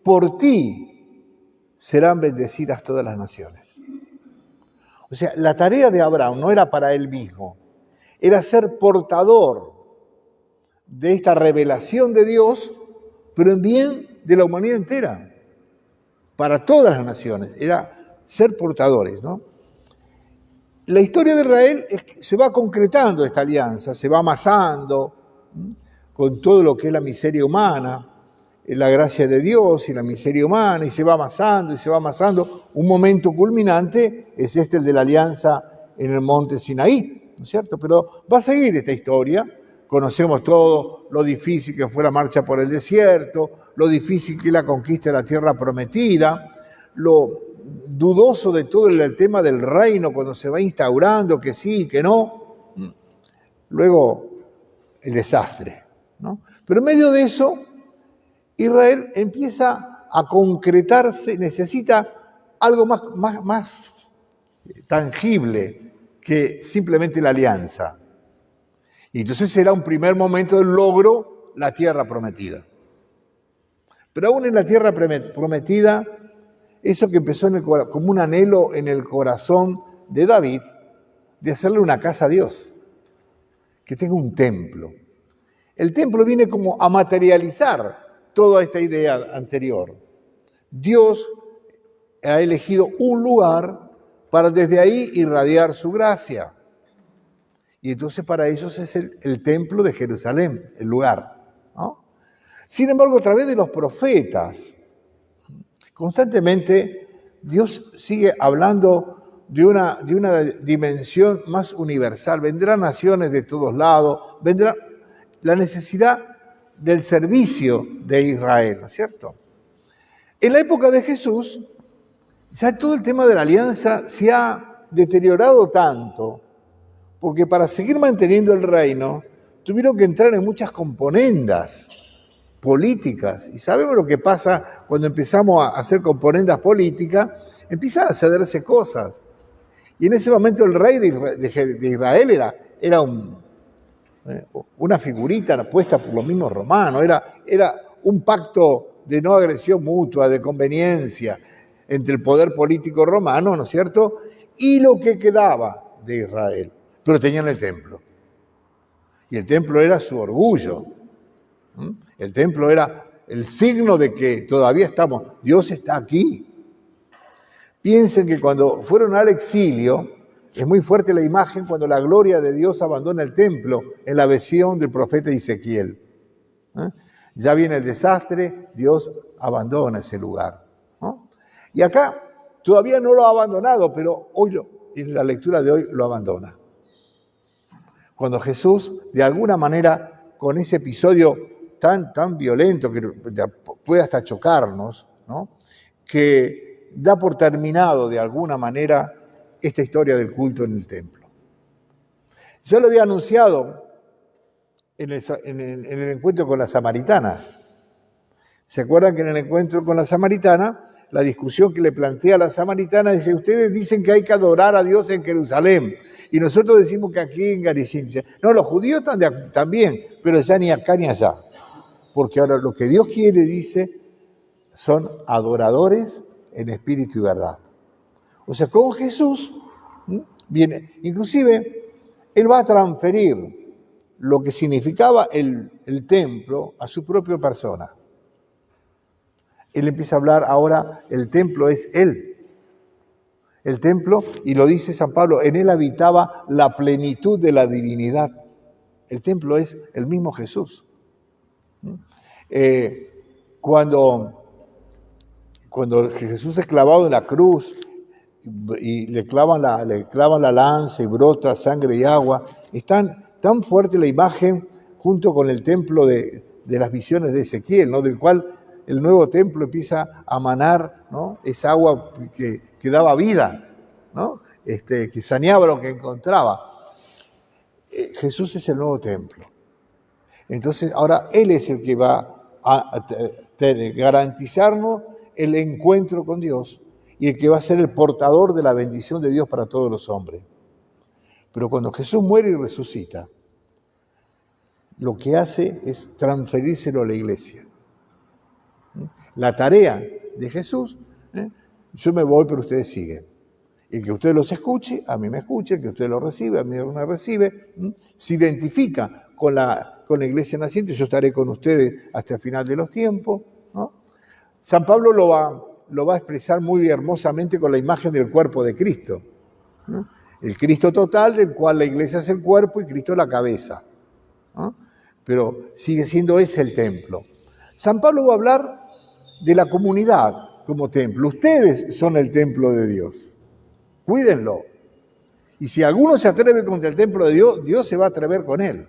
por ti serán bendecidas todas las naciones. O sea, la tarea de Abraham no era para él mismo, era ser portador de esta revelación de Dios, pero en bien de la humanidad entera, para todas las naciones, era ser portadores, ¿no? La historia de Israel se va concretando esta alianza, se va amasando con todo lo que es la miseria humana, la gracia de Dios y la miseria humana, y se va amasando y se va amasando. Un momento culminante es el de la alianza en el monte Sinaí, ¿no es cierto? Pero va a seguir esta historia. Conocemos todo lo difícil que fue la marcha por el desierto, lo difícil que es la conquista de la tierra prometida, lo dudoso de todo el tema del reino cuando se va instaurando, que sí, que no. Luego el desastre, ¿no? Pero en medio de eso, Israel empieza a concretarse, necesita algo más tangible que simplemente la alianza. Y entonces será un primer momento del logro, la tierra prometida. Pero aún en la tierra prometida, eso que empezó como un anhelo en el corazón de David, de hacerle una casa a Dios, que tenga un templo. El templo viene como a materializar toda esta idea anterior. Dios ha elegido un lugar para desde ahí irradiar su gracia. Y entonces para ellos es el templo de Jerusalén, el lugar, ¿no? Sin embargo, a través de los profetas, constantemente Dios sigue hablando de una dimensión más universal. Vendrán naciones de todos lados, vendrá la necesidad del servicio de Israel, ¿no es cierto? En la época de Jesús, ya todo el tema de la alianza se ha deteriorado tanto, porque para seguir manteniendo el reino tuvieron que entrar en muchas componendas políticas. Y sabemos lo que pasa cuando empezamos a hacer componendas políticas, empiezan a cederse cosas. Y en ese momento el rey de Israel era una figurita puesta por los mismos romanos, era un pacto de no agresión mutua, de conveniencia entre el poder político romano, ¿no es cierto?, y lo que quedaba de Israel. Pero tenían el templo. Y el templo era su orgullo. El templo era el signo de que todavía Dios está aquí. Piensen que cuando fueron al exilio, es muy fuerte la imagen cuando la gloria de Dios abandona el templo en la visión del profeta Ezequiel. Ya viene el desastre, Dios abandona ese lugar, ¿no? Y acá todavía no lo ha abandonado, pero hoy en la lectura de hoy lo abandona. Cuando Jesús, de alguna manera, con ese episodio tan violento que puede hasta chocarnos, ¿no?, que da por terminado de alguna manera esta historia del culto en el templo. Ya lo había anunciado en el encuentro con la samaritana. ¿Se acuerdan que en el encuentro con la samaritana, la discusión que le plantea a la samaritana dice: ustedes dicen que hay que adorar a Dios en Jerusalén, y nosotros decimos que aquí en Garizim? No, los judíos también, pero ya ni acá ni allá. Porque ahora lo que Dios quiere, dice, son adoradores en espíritu y verdad. O sea, con Jesús viene, inclusive, Él va a transferir lo que significaba el templo a su propia persona. Él empieza a hablar ahora, el templo es Él. El templo, y lo dice San Pablo, en Él habitaba la plenitud de la divinidad. El templo es el mismo Jesús. Cuando Jesús es clavado en la cruz y le clavan la lanza y brota sangre y agua, es tan fuerte la imagen junto con el templo de las visiones de Ezequiel, ¿no?, del cual el nuevo templo empieza a manar, ¿no?, esa agua que daba vida, ¿no?, que saneaba lo que encontraba. Jesús es el nuevo templo. Entonces ahora Él es el que va a garantizarnos el encuentro con Dios y el que va a ser el portador de la bendición de Dios para todos los hombres. Pero cuando Jesús muere y resucita, lo que hace es transferírselo a la iglesia. La tarea de Jesús, yo me voy, pero ustedes siguen. El que usted los escuche, a mí me escuche, el que usted los recibe, a mí me recibe. Se identifica con la iglesia naciente, yo estaré con ustedes hasta el final de los tiempos, ¿no? San Pablo lo va a expresar muy hermosamente con la imagen del cuerpo de Cristo, ¿no? El Cristo total, del cual la iglesia es el cuerpo y Cristo la cabeza, ¿no? Pero sigue siendo ese el templo. San Pablo va a hablar de la comunidad como templo. Ustedes son el templo de Dios. Cuídenlo. Y si alguno se atreve contra el templo de Dios, Dios se va a atrever con él.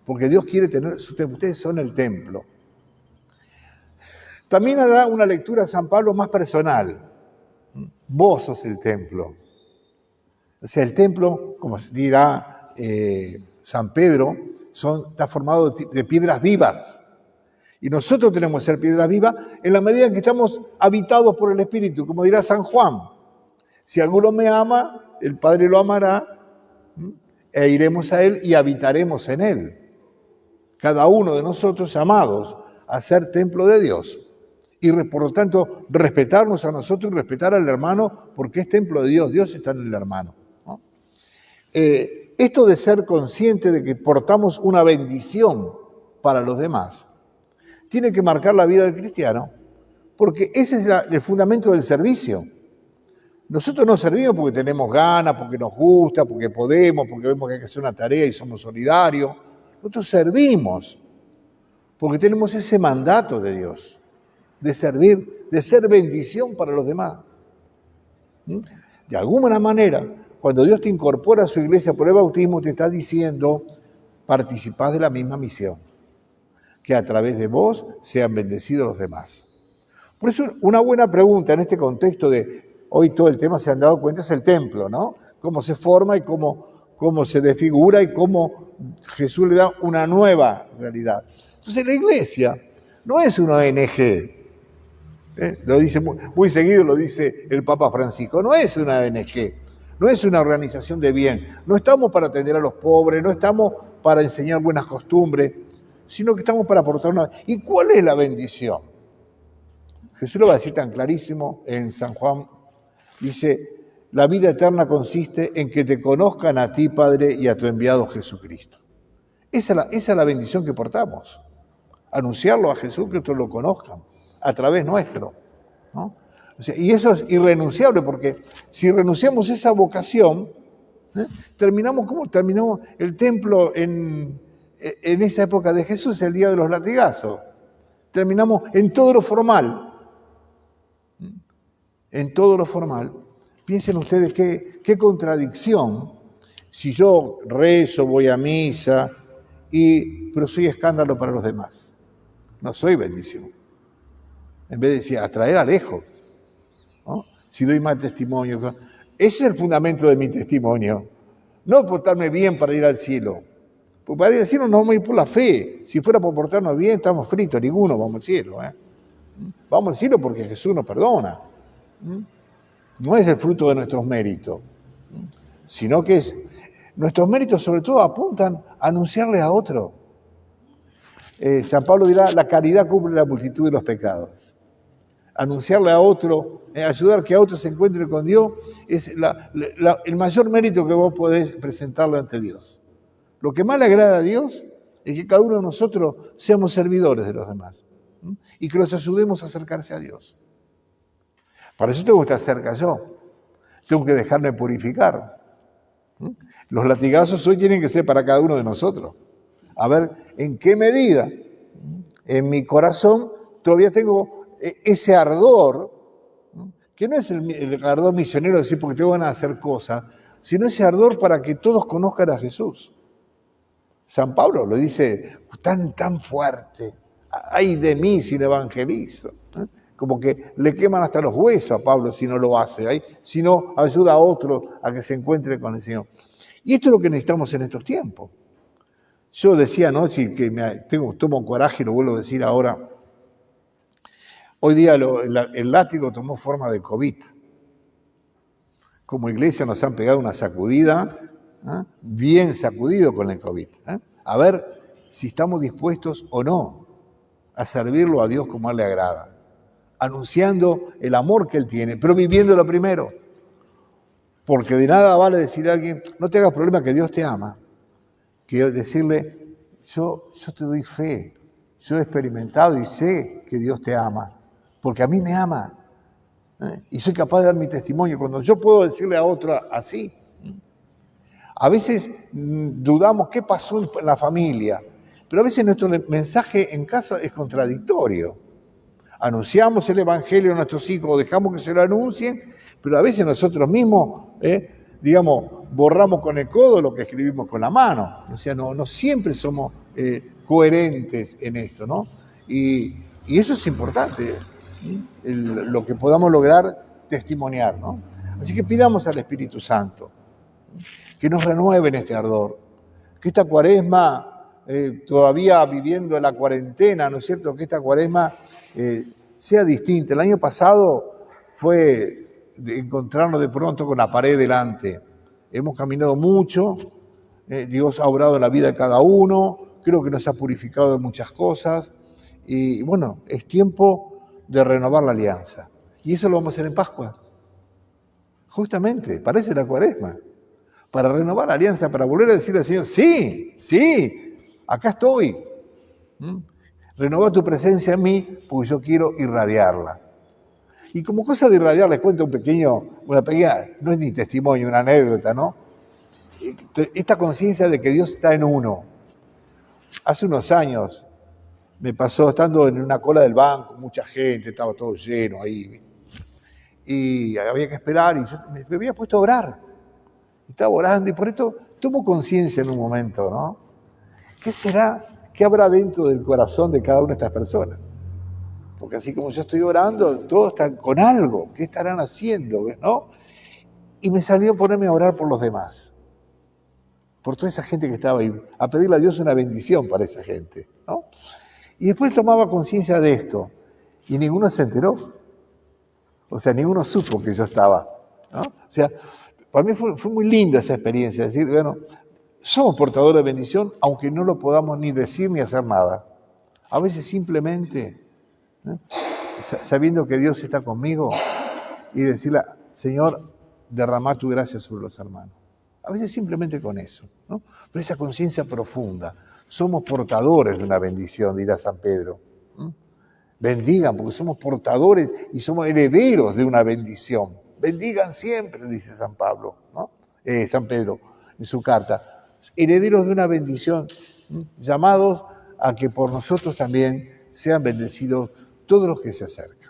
Porque Dios quiere tener su templo. Ustedes son el templo. También hará una lectura a San Pablo más personal. Vos sos el templo. O sea, el templo, como dirá San Pedro, está formado de piedras vivas. Y nosotros tenemos que ser piedras vivas en la medida en que estamos habitados por el Espíritu, como dirá San Juan. Si alguno me ama, el Padre lo amará, e iremos a Él y habitaremos en Él. Cada uno de nosotros llamados a ser templo de Dios. Y por lo tanto, respetarnos a nosotros y respetar al hermano, porque es templo de Dios. Dios está en el hermano, ¿no? Esto de ser consciente de que portamos una bendición para los demás, tiene que marcar la vida del cristiano, porque ese es el fundamento del servicio. Nosotros no servimos porque tenemos ganas, porque nos gusta, porque podemos, porque vemos que hay que hacer una tarea y somos solidarios. Nosotros servimos porque tenemos ese mandato de Dios, de servir, de ser bendición para los demás. De alguna manera, cuando Dios te incorpora a su iglesia por el bautismo, te está diciendo, participás de la misma misión, que a través de vos sean bendecidos los demás. Por eso, una buena pregunta en este contexto de, hoy todo el tema, se han dado cuenta, es el templo, ¿no? Cómo se forma y cómo se desfigura y cómo Jesús le da una nueva realidad. Entonces la iglesia no es una ONG, lo dice muy seguido, lo dice el Papa Francisco, no es una ONG, no es una organización de bien, no estamos para atender a los pobres, no estamos para enseñar buenas costumbres, sino que estamos para aportar una... ¿Y cuál es la bendición? Jesús lo va a decir tan clarísimo en San Juan, dice, la vida eterna consiste en que te conozcan a ti, Padre, y a tu enviado Jesucristo. Esa es la bendición que portamos, anunciarlo a Jesús, que otros lo conozcan, a través nuestro, ¿no? O sea, y eso es irrenunciable, porque si renunciamos a esa vocación, terminamos como terminó el templo en esa época de Jesús, el día de los latigazos. Terminamos en todo lo formal. En todo lo formal. Piensen ustedes qué contradicción si yo rezo, voy a misa, pero soy escándalo para los demás. No soy bendición. En vez de decir, atraer alejo, ¿no? Si doy mal testimonio. Ese es el fundamento de mi testimonio. No portarme bien para ir al cielo. Porque para ir al cielo no vamos a ir por la fe. Si fuera por portarnos bien, estamos fritos, ninguno vamos al cielo. Vamos al cielo porque Jesús nos perdona. No es el fruto de nuestros méritos, sino que nuestros méritos sobre todo apuntan a anunciarle a otro. San Pablo dirá, la caridad cubre la multitud de los pecados. Anunciarle a otro, ayudar que a otro se encuentre con Dios, es el mayor mérito que vos podés presentarle ante Dios. Lo que más le agrada a Dios es que cada uno de nosotros seamos servidores de los demás y que los ayudemos a acercarse a Dios. Para eso tengo que estar cerca yo. Tengo que dejarme purificar. Los latigazos hoy tienen que ser para cada uno de nosotros. A ver en qué medida en mi corazón todavía tengo ese ardor, que no es el ardor misionero de decir porque te van a hacer cosas, sino ese ardor para que todos conozcan a Jesús. San Pablo lo dice tan fuerte. Ay de mí si no evangelizo. Como que le queman hasta los huesos a Pablo si no lo hace, si no ayuda a otro a que se encuentre con el Señor. Y esto es lo que necesitamos en estos tiempos. Yo decía anoche que tomo coraje y lo vuelvo a decir ahora. Hoy día el látigo tomó forma de COVID. Como iglesia nos han pegado una sacudida, bien sacudido con el COVID. A ver si estamos dispuestos o no a servirlo a Dios como a Él le agrada, anunciando el amor que Él tiene, pero viviéndolo primero. Porque de nada vale decirle a alguien, no te hagas problema que Dios te ama, que decirle, yo te doy fe, yo he experimentado y sé que Dios te ama, porque a mí me ama, y soy capaz de dar mi testimonio. Cuando yo puedo decirle a otro así, a veces dudamos qué pasó en la familia, pero a veces nuestro mensaje en casa es contradictorio. Anunciamos el Evangelio a nuestros hijos, dejamos que se lo anuncien, pero a veces nosotros mismos, borramos con el codo lo que escribimos con la mano. O sea, no siempre somos coherentes en esto, ¿no? Y eso es importante, lo que podamos lograr testimoniar, ¿no? Así que pidamos al Espíritu Santo que nos renueve en este ardor, que esta cuaresma, todavía viviendo la cuarentena, ¿no es cierto?, que esta cuaresma sea distinta. El año pasado fue de encontrarnos de pronto con la pared delante. Hemos caminado mucho, Dios ha obrado en la vida de cada uno, creo que nos ha purificado de muchas cosas, y bueno, es tiempo de renovar la alianza. Y eso lo vamos a hacer en Pascua. Justamente, parece la cuaresma. Para renovar la alianza, para volver a decirle al Señor, sí, acá estoy. Renova tu presencia en mí, porque yo quiero irradiarla. Y como cosa de irradiar, les cuento una pequeña, no es ni testimonio, una anécdota, ¿no? Esta conciencia de que Dios está en uno. Hace unos años me pasó estando en una cola del banco, mucha gente, estaba todo lleno ahí. Y había que esperar, y yo me había puesto a orar. Estaba orando, y por esto tomo conciencia en un momento, ¿no? ¿Qué será? ¿Qué habrá dentro del corazón de cada una de estas personas? Porque así como yo estoy orando, todos están con algo. ¿Qué estarán haciendo? ¿No? Y me salió ponerme a orar por los demás. Por toda esa gente que estaba ahí. A pedirle a Dios una bendición para esa gente, ¿no? Y después tomaba conciencia de esto. Y ninguno se enteró. O sea, ninguno supo que yo estaba, ¿no? O sea, para mí fue muy linda esa experiencia. Decir, bueno, somos portadores de bendición, aunque no lo podamos ni decir ni hacer nada. A veces simplemente, sabiendo que Dios está conmigo, y decirle, Señor, derramá tu gracia sobre los hermanos. A veces simplemente con eso, ¿no? Pero esa conciencia profunda. Somos portadores de una bendición, dirá San Pedro. Bendigan, porque somos portadores y somos herederos de una bendición. Bendigan siempre, dice San Pablo, ¿no? San Pedro, en su carta. Herederos de una bendición, llamados a que por nosotros también sean bendecidos todos los que se acercan.